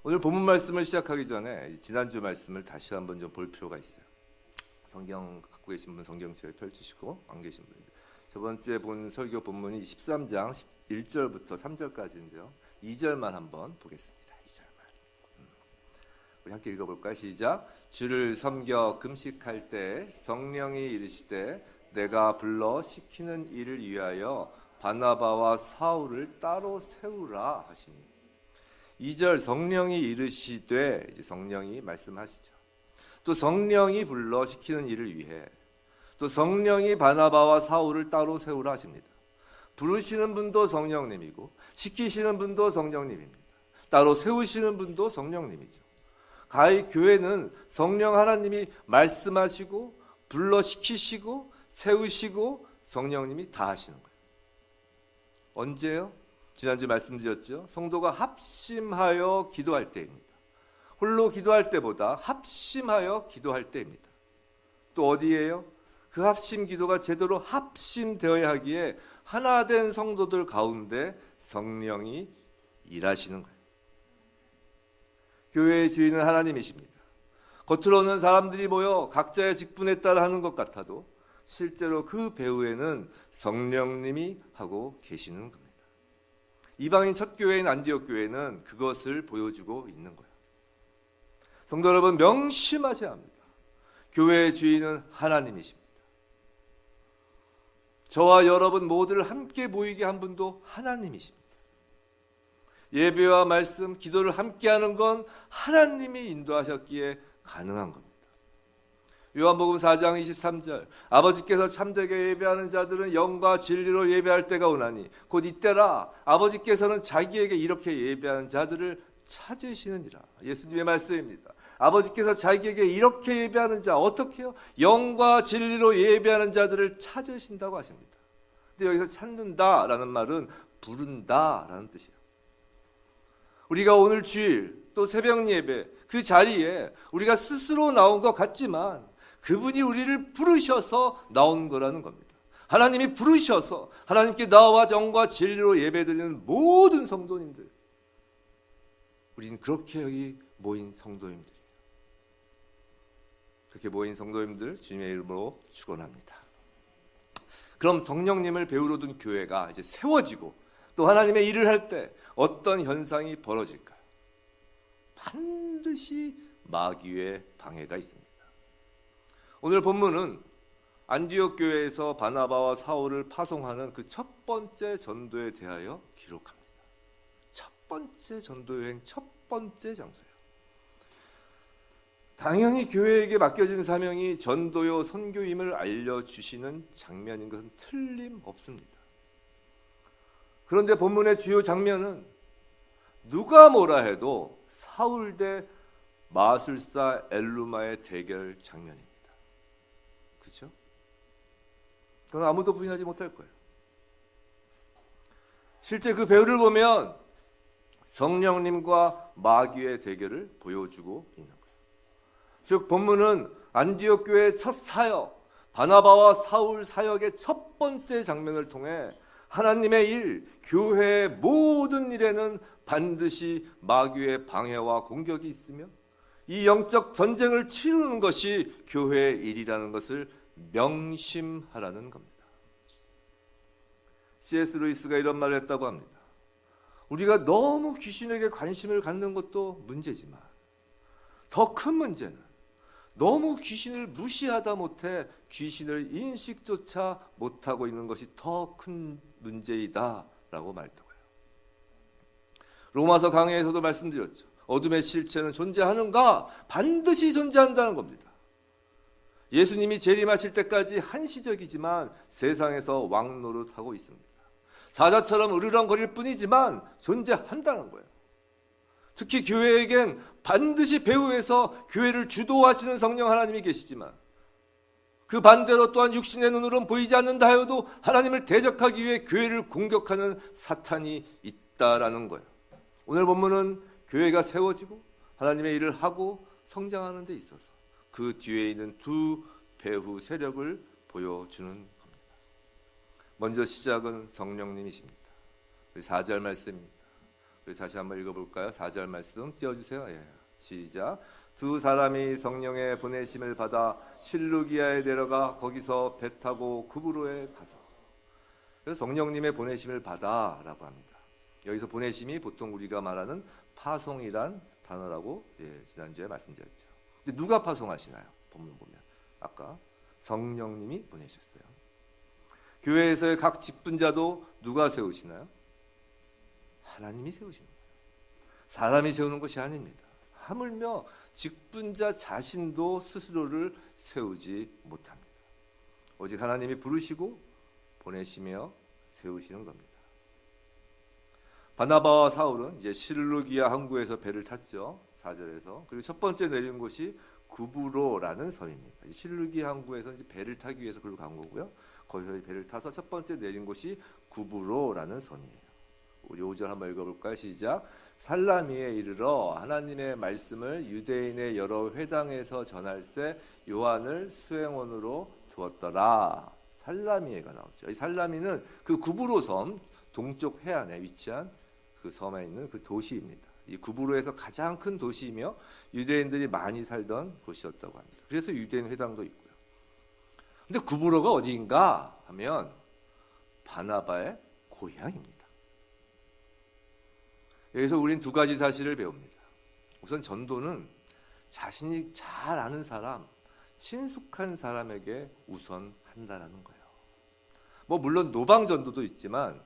오늘 본문 말씀을 시작하기 전에 지난주 말씀을 다시 한번 좀 볼 필요가 있어요. 성경 갖고 계신 분 성경책을 펼치시고 안 계신 분, 저번 주에 본 설교 본문이 13장 1절부터 3절까지인데요. 2절만 한번 보겠습니다. 2절만. 우리 함께 읽어볼까요? 시작. 주를 섬겨 금식할 때 성령이 이르시되 내가 불러 시키는 일을 위하여 바나바와 사울을 따로 세우라 하시니. 2절 성령이 이르시되, 이제 성령이 말씀하시죠. 또 성령이 불러 시키는 일을 위해, 또 성령이 바나바와 사울을 따로 세우라 하십니다. 부르시는 분도 성령님이고 시키시는 분도 성령님입니다. 따로 세우시는 분도 성령님이죠. 가히 교회는 성령 하나님이 말씀하시고 불러 시키시고 세우시고 성령님이 다 하시는 거예요. 언제요? 지난주 말씀드렸죠. 성도가 합심하여 기도할 때입니다. 홀로 기도할 때보다 합심하여 기도할 때입니다. 또 어디예요? 그 합심 기도가 제대로 합심되어야 하기에 하나 된 성도들 가운데 성령이 일하시는 거예요. 교회의 주인은 하나님이십니다. 겉으로는 사람들이 모여 각자의 직분에 따라 하는 것 같아도 실제로 그 배후에는 성령님이 하고 계시는 겁니다. 이방인 첫 교회인 안디옥 교회는 그것을 보여주고 있는 거예요. 성도 여러분, 명심하셔야 합니다. 교회의 주인은 하나님이십니다. 저와 여러분 모두를 함께 모이게 한 분도 하나님이십니다. 예배와 말씀, 기도를 함께하는 건 하나님이 인도하셨기에 가능한 겁니다. 요한복음 4장 23절, 아버지께서 참되게 예배하는 자들은 영과 진리로 예배할 때가 오나니 곧 이때라. 아버지께서는 자기에게 이렇게 예배하는 자들을 찾으시느니라. 예수님의 말씀입니다. 아버지께서 자기에게 이렇게 예배하는 자, 어떻게 해요? 영과 진리로 예배하는 자들을 찾으신다고 하십니다. 근데 여기서 찾는다라는 말은 부른다라는 뜻이에요. 우리가 오늘 주일 또 새벽 예배 그 자리에 우리가 스스로 나온 것 같지만 그분이 우리를 부르셔서 나온 거라는 겁니다. 하나님이 부르셔서 하나님께 나와 정과 진리로 예배드리는 모든 성도님들, 우리는 그렇게 여기 모인 성도님들이에요. 그렇게 모인 성도님들 주님의 이름으로 축원합니다. 그럼 성령님을 배우러 둔 교회가 이제 세워지고 또 하나님의 일을 할 때 어떤 현상이 벌어질까요? 반드시 마귀의 방해가 있습니다. 오늘 본문은 안디옥 교회에서 바나바와 사울을 파송하는 그 첫 번째 전도에 대하여 기록합니다. 첫 번째 전도 여행 첫 번째 장소예요. 당연히 교회에게 맡겨진 사명이 전도요 선교임을 알려주시는 장면인 것은 틀림없습니다. 그런데 본문의 주요 장면은 누가 뭐라 해도 사울 대 마술사 엘루마의 대결 장면입니다. 그렇죠? 그건 아무도 부인하지 못할 거예요. 실제 그 배우를 보면 성령님과 마귀의 대결을 보여주고 있는 거예요. 즉 본문은 안디옥 교회의 첫 사역, 바나바와 사울 사역의 첫 번째 장면을 통해 하나님의 일, 교회의 모든 일에는 반드시 마귀의 방해와 공격이 있으며 이 영적 전쟁을 치르는 것이 교회의 일이라는 것을 명심하라는 겁니다. C.S. 루이스가 이런 말을 했다고 합니다. 우리가 너무 귀신에게 관심을 갖는 것도 문제지만 더 큰 문제는 너무 귀신을 무시하다 못해 귀신을 인식조차 못하고 있는 것이 더 큰 문제이다라고 말했다고요. 로마서 강해에서도 말씀드렸죠. 어둠의 실체는 존재하는가? 반드시 존재한다는 겁니다. 예수님이 재림하실 때까지 한시적이지만 세상에서 왕노릇하고 있습니다. 사자처럼 으르렁거릴 뿐이지만 존재한다는 거예요. 특히 교회에겐 반드시 배후에서 교회를 주도하시는 성령 하나님이 계시지만 그 반대로 또한 육신의 눈으로는 보이지 않는다 하여도 하나님을 대적하기 위해 교회를 공격하는 사탄이 있다라는 거예요. 오늘 본문은 교회가 세워지고 하나님의 일을 하고 성장하는 데 있어서 그 뒤에 있는 두 배후 세력을 보여주는 겁니다. 먼저 시작은 성령님이십니다. 4절 말씀입니다. 다시 한번 읽어볼까요? 4절 말씀 띄워주세요. 예. 시작. 두 사람이 성령의 보내심을 받아 실루기아에 내려가 거기서 배 타고 구브로에 가서. 그래서 성령님의 보내심을 받아라고 합니다. 여기서 보내심이 보통 우리가 말하는 파송이란 단어라고 지난주에 말씀드렸죠. 근데 누가 파송하시나요? 본문 보면 아까 성령님이 보내셨어요. 교회에서의 각 직분자도 누가 세우시나요? 하나님이 세우십니다. 사람이 세우는 것이 아닙니다. 하물며 직분자 자신도 스스로를 세우지 못합니다. 오직 하나님이 부르시고 보내시며 세우시는 겁니다. 바나바와 사울은 이제 실루기아 항구에서 배를 탔죠. 4절에서. 그리고 첫 번째 내린 곳이 구브로라는 섬입니다. 실루기아 항구에서 이제 배를 타기 위해서 그리고 간 거고요. 거기서 배를 타서 첫 번째 내린 곳이 구브로라는 섬이에요. 우리 5절 한번 읽어볼까요? 시작. 살라미에 이르러 하나님의 말씀을 유대인의 여러 회당에서 전할세 요한을 수행원으로 두었더라. 살라미에가 나오죠. 이 살라미는 그 구브로 섬 동쪽 해안에 위치한 그 섬에 있는 그 도시입니다. 이 구브로에서 가장 큰 도시이며 유대인들이 많이 살던 곳이었다고 합니다. 그래서 유대인 회당도 있고요. 근데 구브로가 어디인가 하면 바나바의 고향입니다. 여기서 우린 두 가지 사실을 배웁니다. 우선 전도는 자신이 잘 아는 사람, 친숙한 사람에게 우선 한다라는 거예요. 물론 노방 전도도 있지만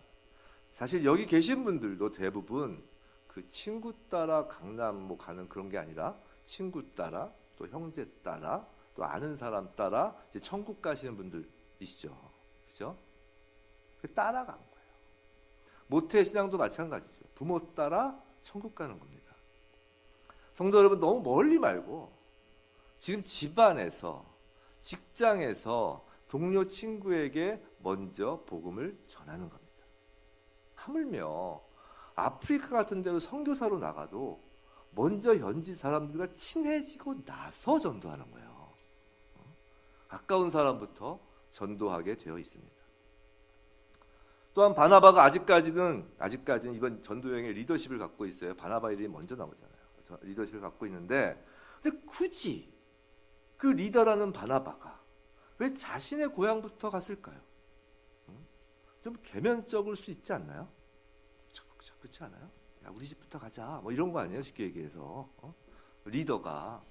사실 여기 계신 분들도 대부분 그 친구 따라 강남 가는 그런 게 아니라 친구 따라 또 형제 따라 또 아는 사람 따라 이제 천국 가시는 분들이시죠. 그렇죠? 따라간 거예요. 모태 신앙도 마찬가지죠. 부모 따라 천국 가는 겁니다. 성도 여러분, 너무 멀리 말고 지금 집안에서, 직장에서, 동료 친구에게 먼저 복음을 전하는 겁니다. 하물며 아프리카 같은 데로 선교사로 나가도 먼저 현지 사람들과 친해지고 나서 전도하는 거예요. 가까운 사람부터 전도하게 되어 있습니다. 또한 바나바가 아직까지는 이번 전도 여행의 리더십을 갖고 있어요. 바나바 이름이 먼저 나오잖아요. 리더십을 갖고 있는데, 근데 굳이 그 리더라는 바나바가 왜 자신의 고향부터 갔을까요? 좀 계면적일 수 있지 않나요? 그렇지 않아요? 야, 우리 집부터 가자. 이런 거 아니에요? 쉽게 얘기해서. 리더가.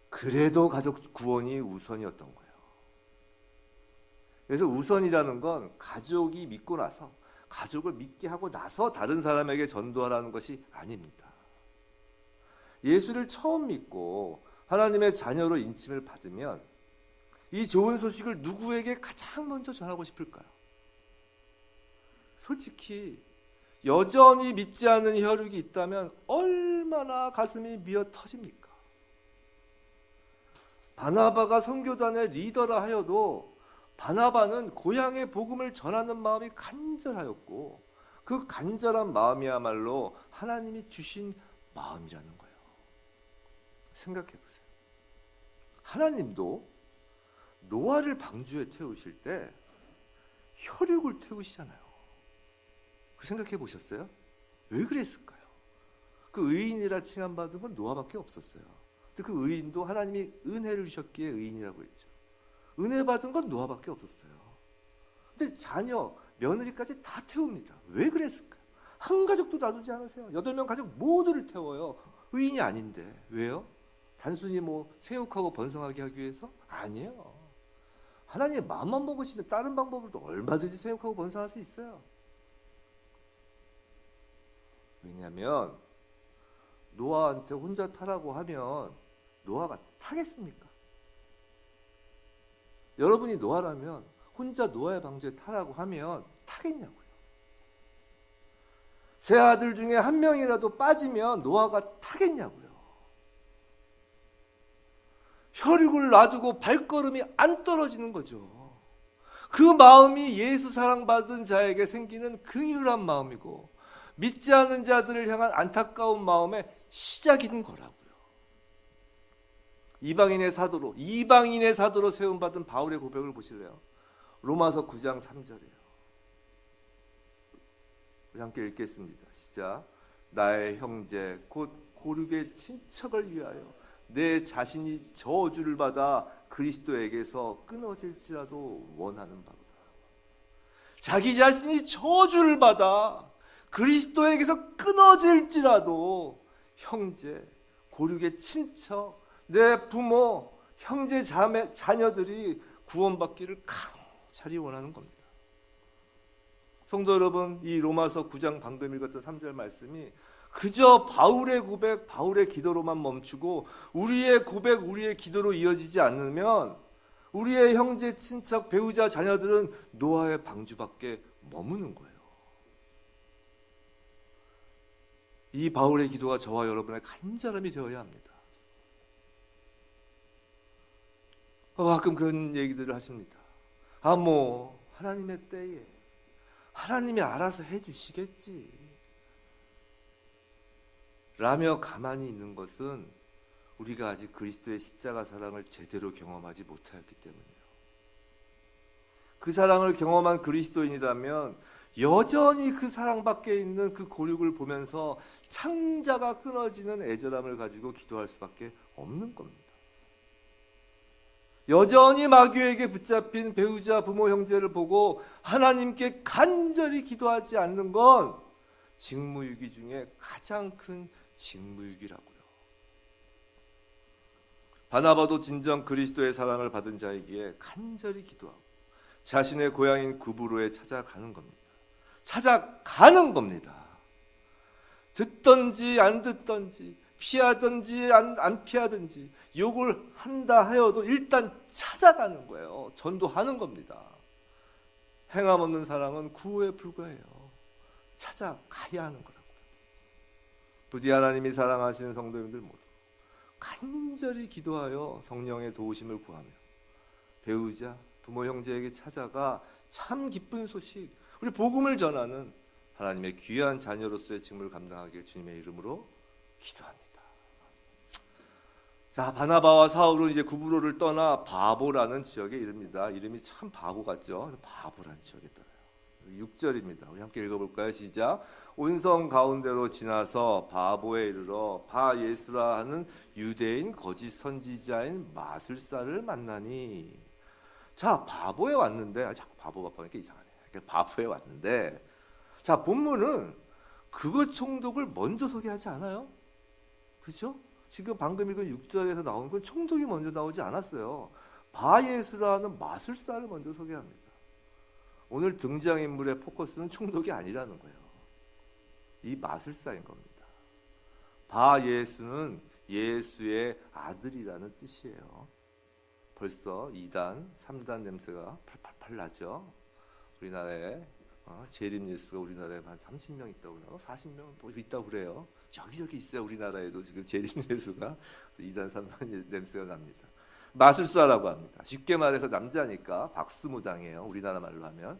그래도 가족 구원이 우선이었던 거예요. 그래서 우선이라는 건 가족이 믿고 나서, 가족을 믿게 하고 나서 다른 사람에게 전도하라는 것이 아닙니다. 예수를 처음 믿고 하나님의 자녀로 인침을 받으면 이 좋은 소식을 누구에게 가장 먼저 전하고 싶을까요? 솔직히 여전히 믿지 않는 혈육이 있다면 얼마나 가슴이 미어 터집니까? 바나바가 선교단의 리더라 하여도 바나바는 고향의 복음을 전하는 마음이 간절하였고 그 간절한 마음이야말로 하나님이 주신 마음이라는 거예요. 생각해 보세요. 하나님도 노아를 방주에 태우실 때 혈육을 태우시잖아요. 그 생각해 보셨어요? 왜 그랬을까요? 그 의인이라 칭함받은 건 노아밖에 없었어요. 근데 그 의인도 하나님이 은혜를 주셨기에 의인이라고 했죠. 은혜 받은 건 노아밖에 없었어요. 근데 자녀, 며느리까지 다 태웁니다. 왜 그랬을까요? 한 가족도 놔두지 않으세요. 8명 가족 모두를 태워요. 의인이 아닌데. 왜요? 단순히 생육하고 번성하게 하기 위해서? 아니에요. 하나님의 마음만 먹으시면 다른 방법으로도 얼마든지 생육하고 번성할 수 있어요. 왜냐하면 노아한테 혼자 타라고 하면 노아가 타겠습니까? 여러분이 노아라면 혼자 노아의 방주에 타라고 하면 타겠냐고요. 세 아들 중에 한 명이라도 빠지면 노아가 타겠냐고요. 혈육을 놔두고 발걸음이 안 떨어지는 거죠. 그 마음이 예수 사랑받은 자에게 생기는 긍휼한 마음이고 믿지 않는 자들을 향한 안타까운 마음의 시작인 거라고요. 이방인의 사도로 세움받은 바울의 고백을 보실래요? 로마서 9장 3절이에요. 우리 함께 읽겠습니다. 시작. 나의 형제 곧 고륙의 친척을 위하여 내 자신이 저주를 받아 그리스도에게서 끊어질지라도 원하는 바로다. 자기 자신이 저주를 받아 그리스도에게서 끊어질지라도 형제, 고륙의 친척, 내 부모, 형제, 자매, 자녀들이 구원받기를 간절히 원하는 겁니다. 성도 여러분, 이 로마서 9장 방금 읽었던 3절 말씀이 그저 바울의 고백, 바울의 기도로만 멈추고 우리의 고백, 우리의 기도로 이어지지 않으면 우리의 형제, 친척, 배우자, 자녀들은 노아의 방주밖에 머무는 거예요. 이 바울의 기도가 저와 여러분의 간절함이 되어야 합니다. 가끔 그런 얘기들을 하십니다. 하나님의 때에 하나님이 알아서 해주시겠지 라며 가만히 있는 것은 우리가 아직 그리스도의 십자가 사랑을 제대로 경험하지 못하였기 때문이에요. 그 사랑을 경험한 그리스도인이라면 여전히 그 사랑밖에 있는 그 고륙을 보면서 창자가 끊어지는 애절함을 가지고 기도할 수밖에 없는 겁니다. 여전히 마귀에게 붙잡힌 배우자, 부모, 형제를 보고 하나님께 간절히 기도하지 않는 건 직무유기 중에 가장 큰 직무유기라고요. 바나바도 진정 그리스도의 사랑을 받은 자이기에 간절히 기도하고 자신의 고향인 구브로에 찾아가는 겁니다. 찾아가는 겁니다. 듣든지 안 듣든지 피하든지 안 피하든지 욕을 한다 하여도 일단 찾아가는 거예요. 전도하는 겁니다. 행함 없는 사랑은 구호에 불과해요. 찾아가야 하는 거라고요. 부디 하나님이 사랑하시는 성도님들 모두 간절히 기도하여 성령의 도우심을 구하며 배우자, 부모, 형제에게 찾아가 참 기쁜 소식, 우리 복음을 전하는 하나님의 귀한 자녀로서의 직무를 감당하길 주님의 이름으로 기도합니다. 자, 바나바와 사울은 이제 구브로를 떠나 바보라는 지역에 이릅니다. 이름이 참 바보 같죠? 바보라는 지역에 떠나요. 6절입니다. 우리 함께 읽어볼까요? 시작. 온성 가운데로 지나서 바보에 이르러 바예스라 하는 유대인 거짓 선지자인 마술사를 만나니. 자, 바보에 왔는데, 자꾸 바보 하니까 이상하네. 바보에 왔는데, 자, 본문은 그것 총독을 먼저 소개하지 않아요? 그렇죠? 지금 방금 읽은 6절에서 나온 건 총독이 먼저 나오지 않았어요. 바예스라는 마술사를 먼저 소개합니다. 오늘 등장인물의 포커스는 총독이 아니라는 거예요. 이 마술사인 겁니다. 바예수는 예수의 아들이라는 뜻이에요. 벌써 2단, 3단 냄새가 팔팔팔 나죠. 우리나라에 재림 예수가 우리나라에 한 30명 있다고 그러나 40명 뭐 있다고 그래요. 여기저기 있어요. 우리나라에도 지금 재림 예수가 2단, 3단 냄새가 납니다. 마술사라고 합니다. 쉽게 말해서 남자니까 박수무당이에요. 우리나라 말로 하면.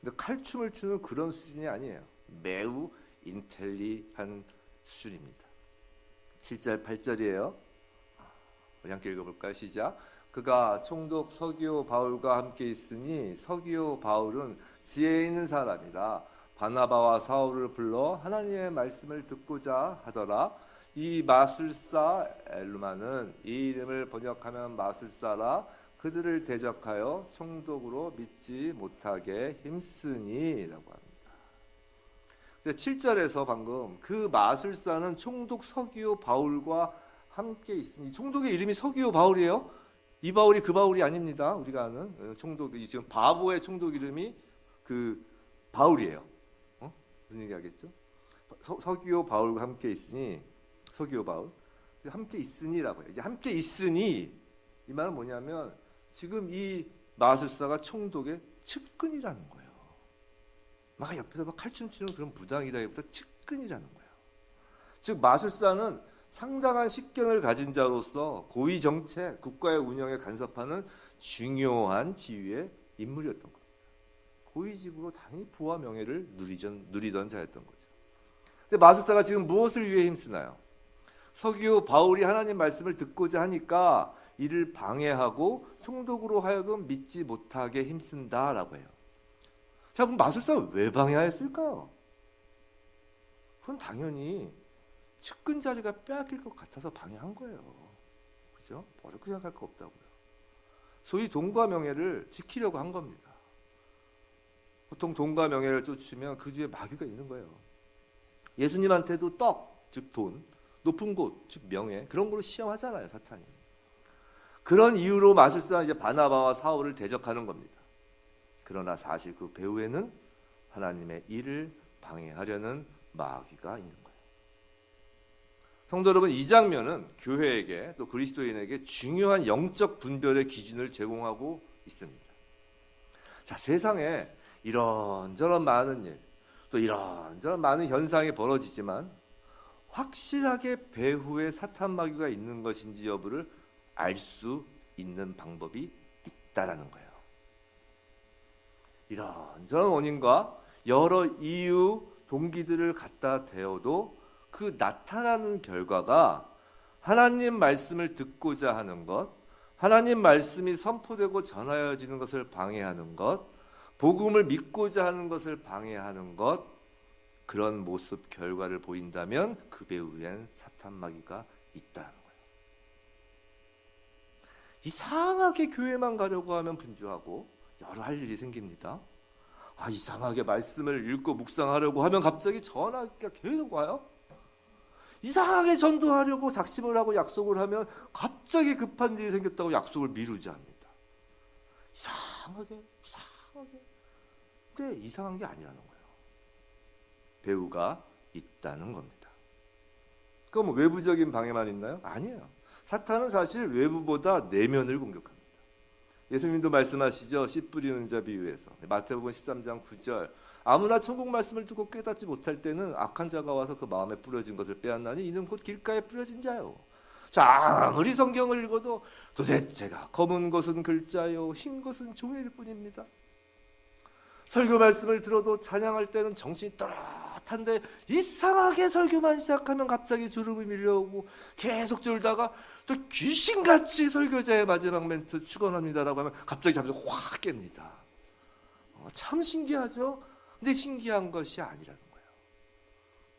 근데 칼춤을 추는 그런 수준이 아니에요. 매우 인텔리한 수준입니다. 7절, 8절이에요. 우리 함께 읽어볼까요? 시작. 그가 총독 서기오 바울과 함께 있으니 서기오 바울은 지혜 있는 사람이라 바나바와 사울을 불러 하나님의 말씀을 듣고자 하더라. 이 마술사 엘루마는 이 이름을 번역하면 마술사라 그들을 대적하여 총독으로 믿지 못하게 힘쓰니라고 합니다. 7절에서 방금 그 마술사는 총독 서기오 바울과 함께 있으니, 총독의 이름이 서기오 바울이에요. 이 바울이 그 바울이 아닙니다. 우리가 아는 총독이 지금 바보의 총독 이름이 그 바울이에요. 무슨 얘기 하겠죠? 서기오 바울과 함께 있으니, 서기오 바울 함께 있으니라고 해요. 이제 함께 있으니 이 말은 뭐냐면 지금 이 마술사가 총독의 측근이라는 거예요. 막 옆에서 막 칼춤 추는 그런 무당이라기보다 측근이라는 거예요. 즉 마술사는 상당한 식견을 가진 자로서 고위 정책, 국가의 운영에 간섭하는 중요한 지위의 인물이었던 겁니다. 고위직으로 당연히 부와 명예를 누리던 자였던 거죠. 근데 마술사가 지금 무엇을 위해 힘쓰나요? 서기오 바울이 하나님 말씀을 듣고자 하니까 이를 방해하고 총독으로 하여금 믿지 못하게 힘쓴다라고 해요. 자, 그럼 마술사를 왜 방해했을까요? 그건 당연히 측근 자리가 빼앗길 것 같아서 방해한 거예요. 그죠? 어렵게 생각할 거 없다고요. 소위 돈과 명예를 지키려고 한 겁니다. 보통 돈과 명예를 쫓으면 그 뒤에 마귀가 있는 거예요. 예수님한테도 떡, 즉 돈, 높은 곳, 즉 명예, 그런 걸로 시험하잖아요, 사탄이. 그런 이유로 마술사는 이제 바나바와 사울을 대적하는 겁니다. 그러나 사실 그 배후에는 하나님의 일을 방해하려는 마귀가 있는 거예요. 성도 여러분, 이 장면은 교회에게 또 그리스도인에게 중요한 영적 분별의 기준을 제공하고 있습니다. 자, 세상에 이런저런 많은 일, 또 이런저런 많은 현상이 벌어지지만 확실하게 배후에 사탄 마귀가 있는 것인지 여부를 알 수 있는 방법이 있다라는 거예요. 이런저런 원인과 여러 이유, 동기들을 갖다 대어도 그 나타나는 결과가 하나님 말씀을 듣고자 하는 것, 하나님 말씀이 선포되고 전하여지는 것을 방해하는 것, 복음을 믿고자 하는 것을 방해하는 것, 그런 모습 결과를 보인다면 그 배후엔 사탄 마귀가 있다는 거예요. 이상하게 교회만 가려고 하면 분주하고 여러 할 일이 생깁니다. 이상하게 말씀을 읽고 묵상하려고 하면 갑자기 전화가 계속 와요. 이상하게 전도하려고 작심을 하고 약속을 하면 갑자기 급한 일이 생겼다고 약속을 미루지 합니다. 이상하게. 근데 이상한 게 아니라는 거예요. 배후가 있다는 겁니다. 그럼 외부적인 방해만 있나요? 아니에요. 사탄은 사실 외부보다 내면을 공격합니다. 예수님도 말씀하시죠. 씨 뿌리는 자 비유에서. 마태복음 13장 9절. 아무나 천국 말씀을 듣고 깨닫지 못할 때는 악한 자가 와서 그 마음에 뿌려진 것을 빼앗나니 이는 곧 길가에 뿌려진 자요. 자, 아무리 성경을 읽어도 도대체가 검은 것은 글자요, 흰 것은 종일 뿐입니다. 설교 말씀을 들어도 찬양할 때는 정신이 또렷한데 이상하게 설교만 시작하면 갑자기 졸음이 밀려오고 계속 졸다가 또 귀신같이 설교자의 마지막 멘트 축원합니다라고 하면 갑자기 잠에서 확 깹니다. 참 신기하죠? 근데 신기한 것이 아니라는 거예요.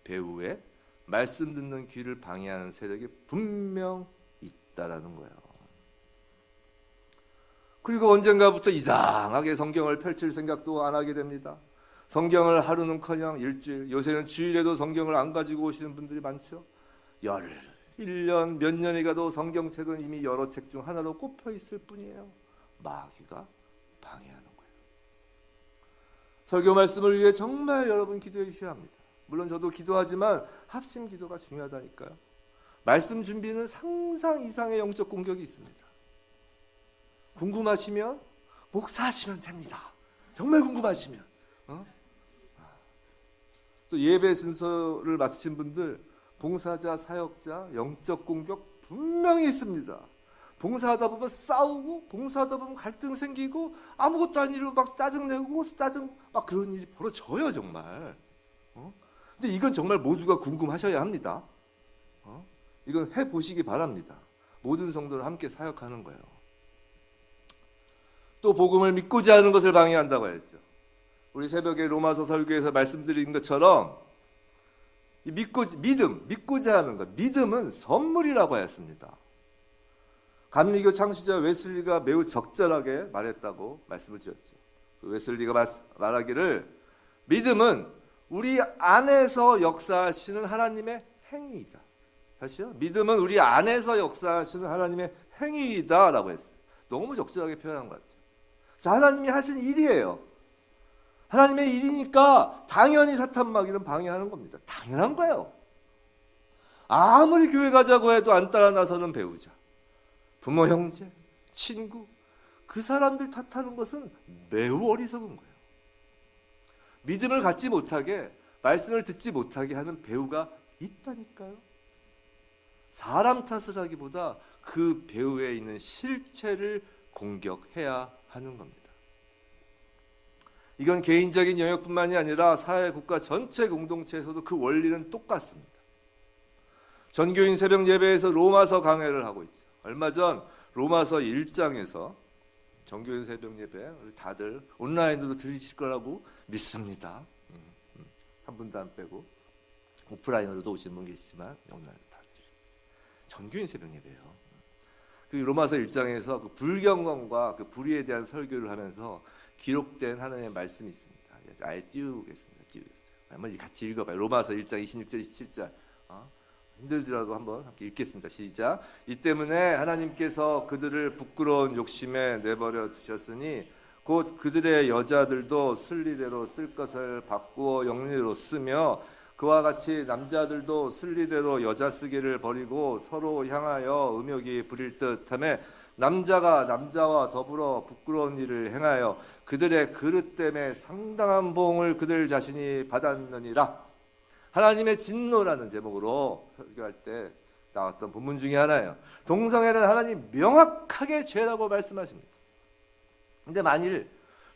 배후에 말씀 듣는 귀를 방해하는 세력이 분명 있다라는 거예요. 그리고 언젠가부터 이상하게 성경을 펼칠 생각도 안 하게 됩니다. 성경을 하루는커녕 일주일, 요새는 주일에도 성경을 안 가지고 오시는 분들이 많죠. 1년 몇 년이 가도 성경책은 이미 여러 책 중 하나로 꼽혀 있을 뿐이에요. 마귀가 방해하는 거예요. 설교 말씀을 위해 정말 여러분 기도해 주셔야 합니다. 물론 저도 기도하지만 합심 기도가 중요하다니까요. 말씀 준비는 상상 이상의 영적 공격이 있습니다. 궁금하시면 목사하시면 됩니다. 정말 궁금하시면. 또 예배 순서를 마치신 분들 봉사자, 사역자, 영적 공격 분명히 있습니다. 봉사하다 보면 싸우고, 봉사하다 보면 갈등 생기고, 아무것도 아닌 일로 막 짜증내고, 막 그런 일이 벌어져요, 정말. 근데 이건 정말 모두가 궁금하셔야 합니다. 이건 해보시기 바랍니다. 모든 성도를 함께 사역하는 거예요. 또 복음을 믿고자 하는 것을 방해한다고 했죠. 우리 새벽에 로마서 설교에서 말씀드린 것처럼 믿고자 하는 것, 믿음은 선물이라고 하였습니다. 감리교 창시자 웨슬리가 매우 적절하게 말했다고 말씀을 드렸죠. 그 웨슬리가 말하기를 믿음은 우리 안에서 역사하시는 하나님의 행위이다. 다시요. 믿음은 우리 안에서 역사하시는 하나님의 행위이다 라고 했어요. 너무 적절하게 표현한 것 같죠. 자, 하나님이 하신 일이에요. 하나님의 일이니까 당연히 사탄 마귀는 방해하는 겁니다. 당연한 거예요. 아무리 교회 가자고 해도 안 따라 나서는 배우자, 부모, 형제, 친구, 그 사람들 탓하는 것은 매우 어리석은 거예요. 믿음을 갖지 못하게, 말씀을 듣지 못하게 하는 배우가 있다니까요. 사람 탓을 하기보다 그 배우에 있는 실체를 공격해야 하는 겁니다. 이건 개인적인 영역뿐만이 아니라 사회, 국가 전체 공동체에서도 그 원리는 똑같습니다. 전교인 새벽 예배에서 로마서 강해를 하고 있죠. 얼마 전 로마서 1장에서 정교인 새벽 예배 우리 다들 온라인으로 들으실 거라고 믿습니다. 한 분도 안 빼고 오프라인으로도 오시는 분 계시지만 온라인으로 다 드리겠습니다. 정교인 새벽 예배요. 그 로마서 1장에서 그 불경건과 그 불의에 대한 설교를 하면서 기록된 하나님의 말씀이 있습니다. 아예 띄우겠습니다. 한번 같이 읽어봐요. 로마서 1장 26절 27절. 힘들더라도 한번 함께 읽겠습니다. 시작. 이 때문에 하나님께서 그들을 부끄러운 욕심에 내버려 두셨으니 곧 그들의 여자들도 순리대로 쓸 것을 바꾸어 영리로 쓰며 그와 같이 남자들도 순리대로 여자 쓰기를 버리고 서로 향하여 음욕이 부릴 듯하며 남자가 남자와 더불어 부끄러운 일을 행하여 그들의 그릇 때문에 상당한 보응을 그들 자신이 받았느니라. 하나님의 진노라는 제목으로 설교할 때 나왔던 본문 중에 하나예요. 동성애는 하나님이 명확하게 죄라고 말씀하십니다. 근데 만일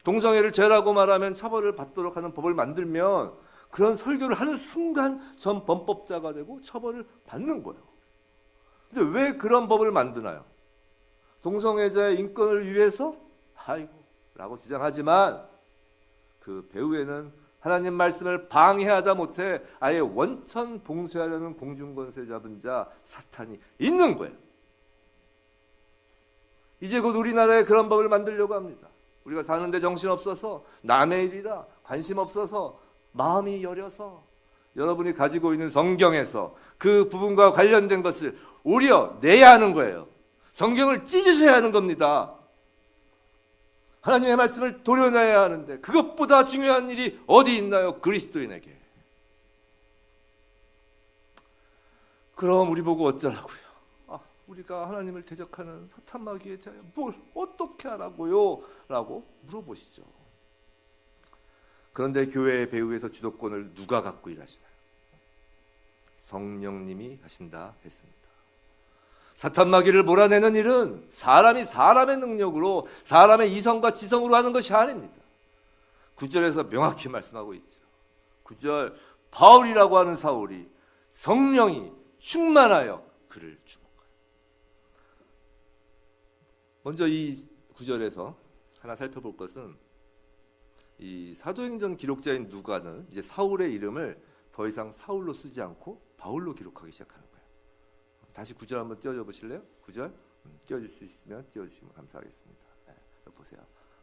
동성애를 죄라고 말하면 처벌을 받도록 하는 법을 만들면 그런 설교를 하는 순간 전 범법자가 되고 처벌을 받는 거예요. 근데 왜 그런 법을 만드나요? 동성애자의 인권을 위해서? 라고 주장하지만 그 배후에는 하나님 말씀을 방해하다 못해 아예 원천 봉쇄하려는 공중권세 잡은 자 사탄이 있는 거예요. 이제 곧 우리나라에 그런 법을 만들려고 합니다. 우리가 사는데 정신없어서 남의 일이라 관심 없어서 마음이 여려서 여러분이 가지고 있는 성경에서 그 부분과 관련된 것을 오히려 내야 하는 거예요. 성경을 찢으셔야 하는 겁니다. 하나님의 말씀을 도려내야 하는데 그것보다 중요한 일이 어디 있나요? 그리스도인에게. 그럼 우리 보고 어쩌라고요? 우리가 하나님을 대적하는 사탄 마귀에 대하여 뭘 어떻게 하라고요? 라고 물어보시죠. 그런데 교회의 배후에서 주도권을 누가 갖고 일하시나요? 성령님이 하신다 했습니다. 사탄 마귀를 몰아내는 일은 사람이 사람의 능력으로 사람의 이성과 지성으로 하는 것이 아닙니다. 9절에서 명확히 말씀하고 있죠. 9절 바울이라고 하는 사울이 성령이 충만하여 그를 주목하여. 먼저 이 9절에서 하나 살펴볼 것은 이 사도행전 기록자인 누가는 이제 사울의 이름을 더 이상 사울로 쓰지 않고 바울로 기록하기 시작하는 거예요. 다시 9절 한번 띄워줘 보실래요? 9절 띄워줄 수 있으면 띄워주시면 감사하겠습니다. 네, 보세요.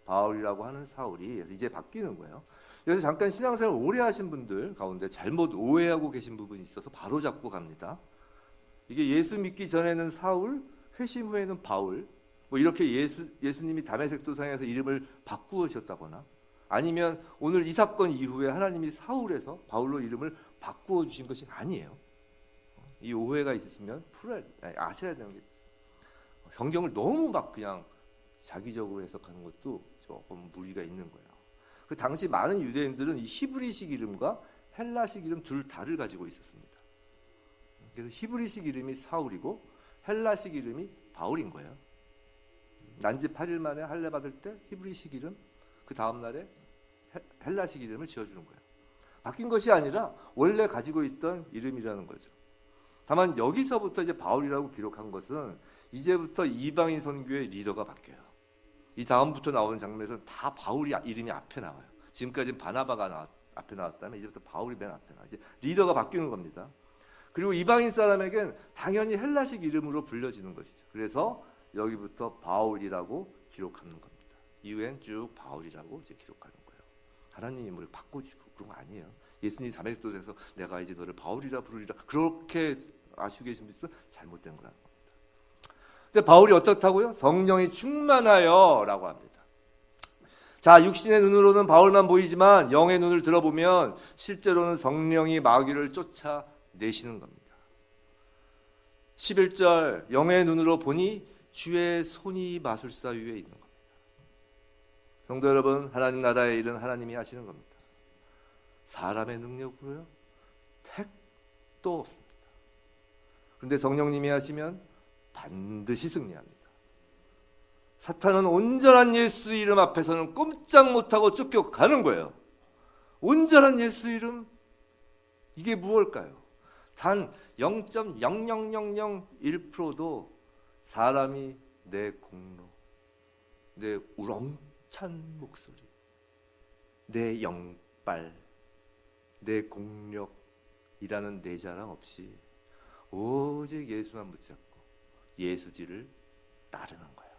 바울이라고 하는 사울이 이제 바뀌는 거예요. 여기서 잠깐 신앙생활 오래 하신 분들 가운데 잘못 오해하고 계신 부분이 있어서 바로 잡고 갑니다. 이게 예수 믿기 전에는 사울, 회심 후에는 바울, 뭐 이렇게 예수님이 다메섹 도상에서 이름을 바꾸셨다거나 아니면 오늘 이 사건 이후에 하나님이 사울에서 바울로 이름을 바꾸어 주신 것이 아니에요. 이 오해가 있으시면 아셔야 되는 게 성경을 너무 막 그냥 자기적으로 해석하는 것도 조금 무리가 있는 거예요. 그 당시 많은 유대인들은 이 히브리식 이름과 헬라식 이름 둘 다를 가지고 있었습니다. 그래서 히브리식 이름이 사울이고 헬라식 이름이 바울인 거예요. 난지 8일 만에 할례 받을 때 히브리식 이름, 그 다음 날에 헬라식 이름을 지어주는 거예요. 바뀐 것이 아니라 원래 가지고 있던 이름이라는 거죠. 다만 여기서부터 이제 바울이라고 기록한 것은 이제부터 이방인 선교의 리더가 바뀌어요. 이 다음부터 나오는 장면에서는 다 바울이 이름이 앞에 나와요. 지금까지는 바나바가 앞에 나왔다면 이제부터 바울이 맨 앞에 나와요. 이제 리더가 바뀌는 겁니다. 그리고 이방인 사람에겐 당연히 헬라식 이름으로 불려지는 것이죠. 그래서 여기부터 바울이라고 기록하는 겁니다. 이후엔 쭉 바울이라고 이제 기록하는 거예요. 하나님이 뭘 바꿔주고 그런 거 아니에요. 예수님이 다메섹 도상에서 내가 이제 너를 바울이라 부르리라 그렇게 아시고 계신 분 있으면 잘못된 거라는 겁니다. 근데 바울이 어떻다고요? 성령이 충만하여 라고 합니다. 자, 육신의 눈으로는 바울만 보이지만 영의 눈을 들어보면 실제로는 성령이 마귀를 쫓아내시는 겁니다. 11절 영의 눈으로 보니 주의 손이 마술사 위에 있는 겁니다. 성도 여러분, 하나님 나라의 일은 하나님이 하시는 겁니다. 사람의 능력으로요? 택도 없습니다. 그런데 성령님이 하시면 반드시 승리합니다. 사탄은 온전한 예수 이름 앞에서는 꼼짝 못하고 쫓겨가는 거예요. 온전한 예수 이름, 이게 무엇일까요? 단 0.0001%도 사람이 내 공로, 내 우렁찬 목소리, 내 영빨, 내 공력이라는 내 자랑 없이 오직 예수만 붙잡고 예수 뒤를 따르는 거예요.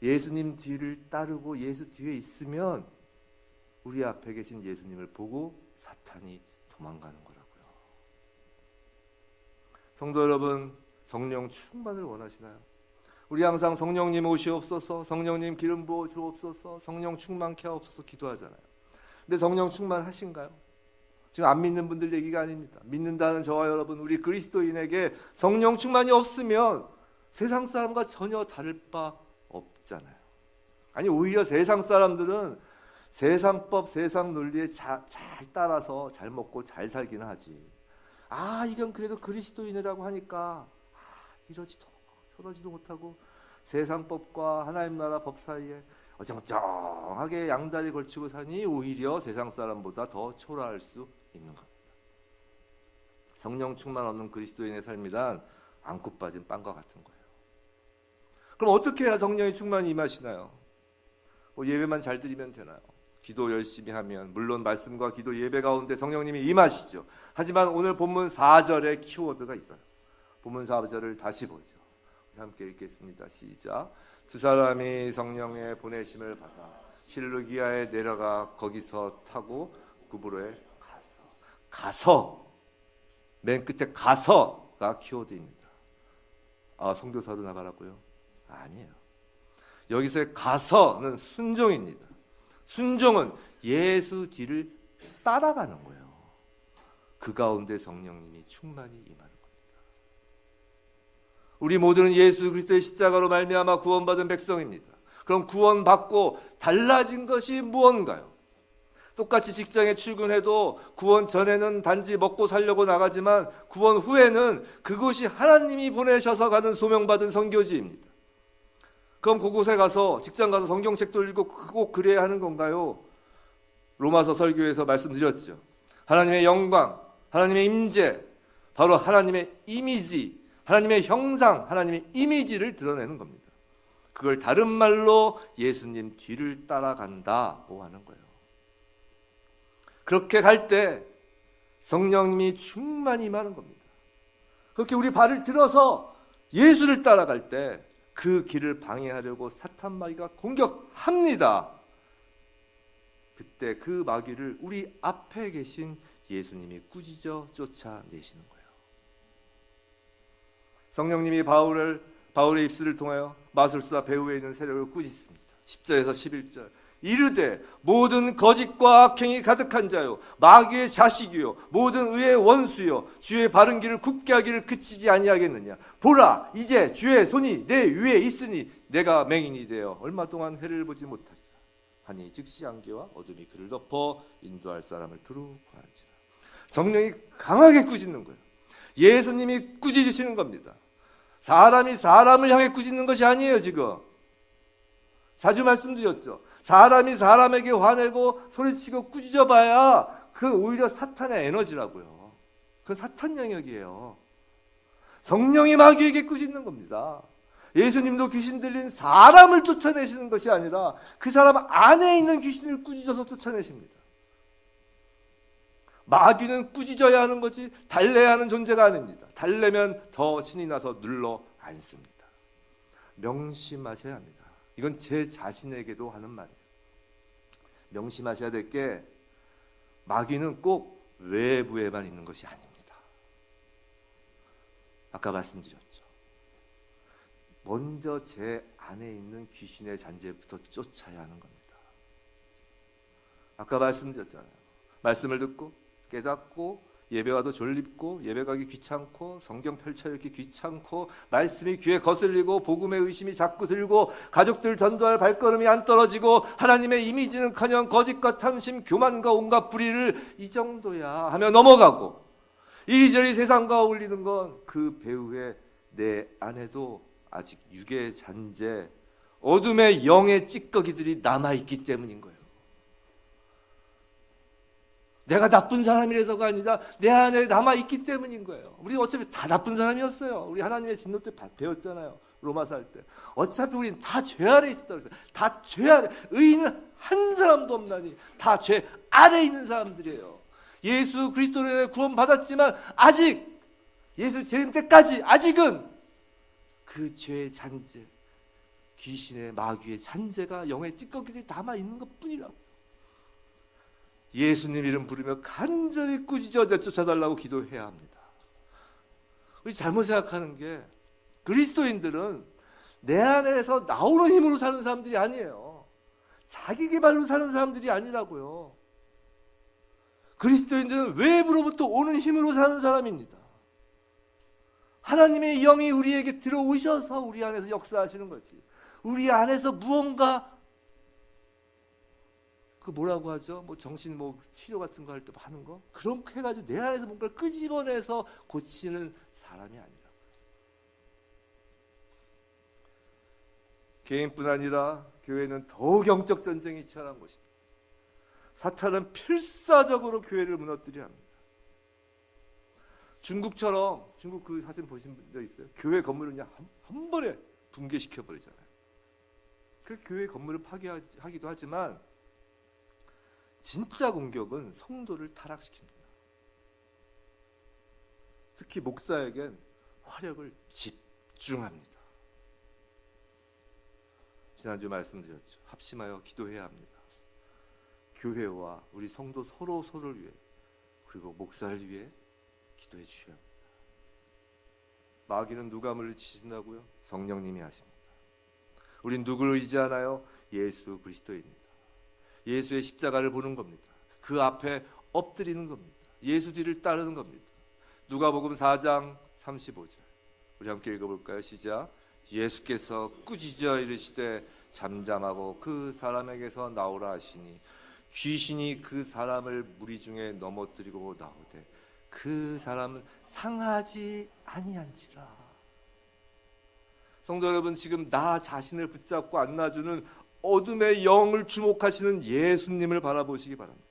예수님 뒤를 따르고 예수 뒤에 있으면 우리 앞에 계신 예수님을 보고 사탄이 도망가는 거라고요. 성도 여러분, 성령 충만을 원하시나요? 우리 항상 성령님 오시옵소서, 성령님 기름 부어 주옵소서, 성령 충만케 하옵소서 기도하잖아요. 근데 성령 충만하신가요? 지금 안 믿는 분들 얘기가 아닙니다. 믿는다는 저와 여러분, 우리 그리스도인에게 성령 충만이 없으면 세상 사람과 전혀 다를 바 없잖아요. 아니, 오히려 세상 사람들은 세상법, 세상 논리에 잘 따라서 잘 먹고 잘 살기는 하지. 이건 그래도 그리스도인이라고 하니까 이러지도 저러지도 못하고 세상법과 하나님 나라 법 사이에 어정쩡하게 양다리 걸치고 사니 오히려 세상 사람보다 더 초라할 수 있는 겁니다. 성령 충만 없는 그리스도인의 삶이란 안고 빠진 빵과 같은 거예요. 그럼 어떻게 해야 성령의 충만이 임하시나요? 예배만 잘 드리면 되나요? 기도 열심히 하면 물론 말씀과 기도 예배 가운데 성령님이 임하시죠. 하지만 오늘 본문 4절에 키워드가 있어요. 본문 4절을 다시 보죠. 함께 읽겠습니다. 시작. 두 사람이 성령의 보내심을 받아 실루기아에 내려가 거기서 타고 구브로에 가서 맨 끝에 가서가 키워드입니다. 성교사로 나가라고요? 아니에요. 여기서의 가서는 순종입니다. 순종은 예수 뒤를 따라가는 거예요. 그 가운데 성령님이 충만히 임하는 겁니다. 우리 모두는 예수 그리스도의 십자가로 말미암아 구원받은 백성입니다. 그럼 구원받고 달라진 것이 무언가요? 똑같이 직장에 출근해도 구원 전에는 단지 먹고 살려고 나가지만 구원 후에는 그곳이 하나님이 보내셔서 가는 소명받은 선교지입니다. 그럼 그곳에 가서 직장 가서 성경책도 읽고 꼭 그래야 하는 건가요? 로마서 설교에서 말씀드렸죠. 하나님의 영광, 하나님의 임재, 바로 하나님의 이미지, 하나님의 형상, 하나님의 이미지를 드러내는 겁니다. 그걸 다른 말로 예수님 뒤를 따라간다고 하는 거예요. 그렇게 갈 때 성령님이 충만히 임하는 겁니다. 그렇게 우리 발을 들어서 예수를 따라갈 때 그 길을 방해하려고 사탄 마귀가 공격합니다. 그때 그 마귀를 우리 앞에 계신 예수님이 꾸짖어 쫓아내시는 거예요. 성령님이 바울의 입술을 통하여 마술사 배후에 있는 세력을 꾸짖습니다. 10절에서 11절. 이르되 모든 거짓과 악행이 가득한 자요 마귀의 자식이요 모든 의의 원수요 주의 바른 길을 굽게 하기를 그치지 아니하겠느냐. 보라 이제 주의 손이 내 위에 있으니 내가 맹인이 되어 얼마 동안 해를 보지 못하리라 하니 즉시 안개와 어둠이 그를 덮어 인도할 사람을 두루 구하지라. 성령이 강하게 꾸짖는 거예요. 예수님이 꾸짖으시는 겁니다. 사람이 사람을 향해 꾸짖는 것이 아니에요. 지금 자주 말씀드렸죠. 사람이 사람에게 화내고 소리치고 꾸짖어봐야 그건 오히려 사탄의 에너지라고요. 그건 사탄 영역이에요. 성령이 마귀에게 꾸짖는 겁니다. 예수님도 귀신 들린 사람을 쫓아내시는 것이 아니라 그 사람 안에 있는 귀신을 꾸짖어서 쫓아내십니다. 마귀는 꾸짖어야 하는 거지 달래야 하는 존재가 아닙니다. 달래면 더 신이 나서 눌러 앉습니다. 명심하셔야 합니다. 이건 제 자신에게도 하는 말이에요. 명심하셔야 될 게 마귀는 꼭 외부에만 있는 것이 아닙니다. 아까 말씀드렸죠. 먼저 제 안에 있는 귀신의 잔재부터 쫓아야 하는 겁니다. 아까 말씀드렸잖아요. 말씀을 듣고 깨닫고 예배와도 졸립고 예배 가기 귀찮고 성경 펼쳐읽기 귀찮고 말씀이 귀에 거슬리고 복음의 의심이 자꾸 들고 가족들 전도할 발걸음이 안 떨어지고 하나님의 이미지는커녕 거짓과 탐심 교만과 온갖 불의를 이 정도야 하며 넘어가고 이리저리 세상과 어울리는 건 그 배후에 내 안에도 아직 육의 잔재 어둠의 영의 찌꺼기들이 남아있기 때문인 거예요. 내가 나쁜 사람이라서가 아니라 내 안에 남아있기 때문인 거예요. 우리 어차피 다 나쁜 사람이었어요. 우리 하나님의 진노 때 배웠잖아요. 로마서 할 때. 어차피 우리는 다 죄 아래 있었다고 했어요. 다 죄 아래. 의인은 한 사람도 없나니 다 죄 아래 있는 사람들이에요. 예수 그리스도로 구원 받았지만 아직 예수 재림 때까지 아직은 그 죄의 잔재, 귀신의 마귀의 잔재가 영의 찌꺼기들이 남아 있는 것뿐이라고. 예수님 이름 부르며 간절히 꾸짖어 내쫓아달라고 기도해야 합니다. 우리 잘못 생각하는 게 그리스도인들은 내 안에서 나오는 힘으로 사는 사람들이 아니에요. 자기 개발로 사는 사람들이 아니라고요. 그리스도인들은 외부로부터 오는 힘으로 사는 사람입니다. 하나님의 영이 우리에게 들어오셔서 우리 안에서 역사하시는 거지. 우리 안에서 무언가 그 뭐라고 하죠? 뭐 정신 뭐 치료 같은 거 할 때 하는 거? 그렇게 해가지고 내 안에서 뭔가를 끄집어내서 고치는 사람이 아니라. 개인뿐 아니라 교회는 더욱 영적 전쟁이 치열한 것입니다. 사탄은 필사적으로 교회를 무너뜨려야 합니다. 중국처럼, 중국 그 사진 보신 적 있어요? 교회 건물을 그냥 한 번에 붕괴시켜 버리잖아요. 그 교회 건물을 파괴하기도 하지만 진짜 공격은 성도를 타락시킵니다. 특히 목사에겐 화력을 집중합니다. 지난주 말씀드렸죠. 합심하여 기도해야 합니다. 교회와 우리 성도 서로를 위해 그리고 목사를 위해 기도해 주셔야 합니다. 마귀는 누가 물리치신다고요? 성령님이 하십니다. 우린 누구를 의지하나요? 예수 그리스도입니다. 예수의 십자가를 보는 겁니다. 그 앞에 엎드리는 겁니다. 예수 뒤를 따르는 겁니다. 누가복음 4장 35절 우리 함께 읽어볼까요? 시작. 예수께서 꾸짖어 이르시되 잠잠하고 그 사람에게서 나오라 하시니 귀신이 그 사람을 무리 중에 넘어뜨리고 나오되 그 사람은 상하지 아니한지라. 성도 여러분, 지금 나 자신을 붙잡고 안놔주는 어둠의 영을 주목하시는 예수님을 바라보시기 바랍니다.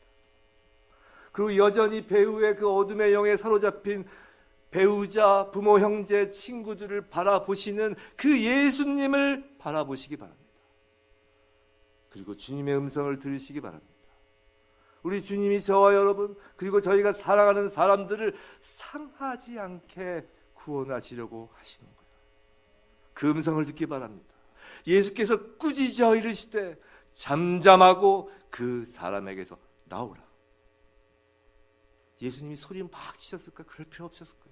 그리고 여전히 배후의 그 어둠의 영에 사로잡힌 배우자, 부모, 형제, 친구들을 바라보시는 그 예수님을 바라보시기 바랍니다. 그리고 주님의 음성을 들으시기 바랍니다. 우리 주님이 저와 여러분 그리고 저희가 사랑하는 사람들을 상하지 않게 구원하시려고 하시는 거예요. 그 음성을 듣기 바랍니다. 예수께서 꾸짖어 이르시되 잠잠하고 그 사람에게서 나오라. 예수님이 소리 막 치셨을까? 그럴 필요 없었을 거예요.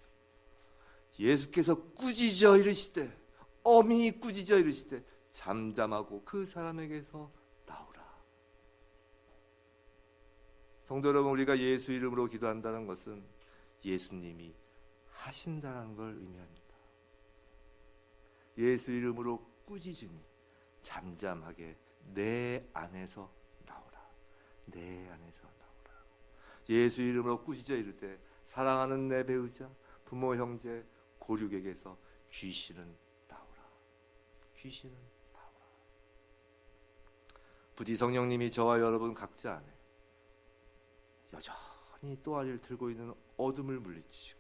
예수께서 꾸짖어 이르시되 엄히 꾸짖어 이르시되 잠잠하고 그 사람에게서 나오라. 성도 여러분, 우리가 예수 이름으로 기도한다는 것은 예수님이 하신다는 걸 의미합니다. 예수 이름으로 꾸짖으니 잠잠하게 내 안에서 나오라. 내 안에서 나오라. 예수 이름으로 꾸짖어 이르되 사랑하는 내 배우자, 부모, 형제, 고륙에게서 귀신은 나오라. 귀신은 나오라. 부디 성령님이 저와 여러분 각자 안에 여전히 또아리를 들고 있는 어둠을 물리치시고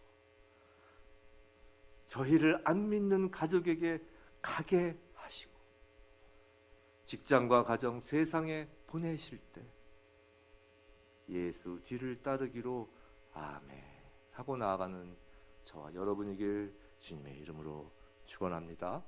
저희를 안 믿는 가족에게 가게 하시고 직장과 가정, 세상에 보내실 때 예수 뒤를 따르기로 아멘 하고 나아가는 저와 여러분이길 주님의 이름으로 축원합니다.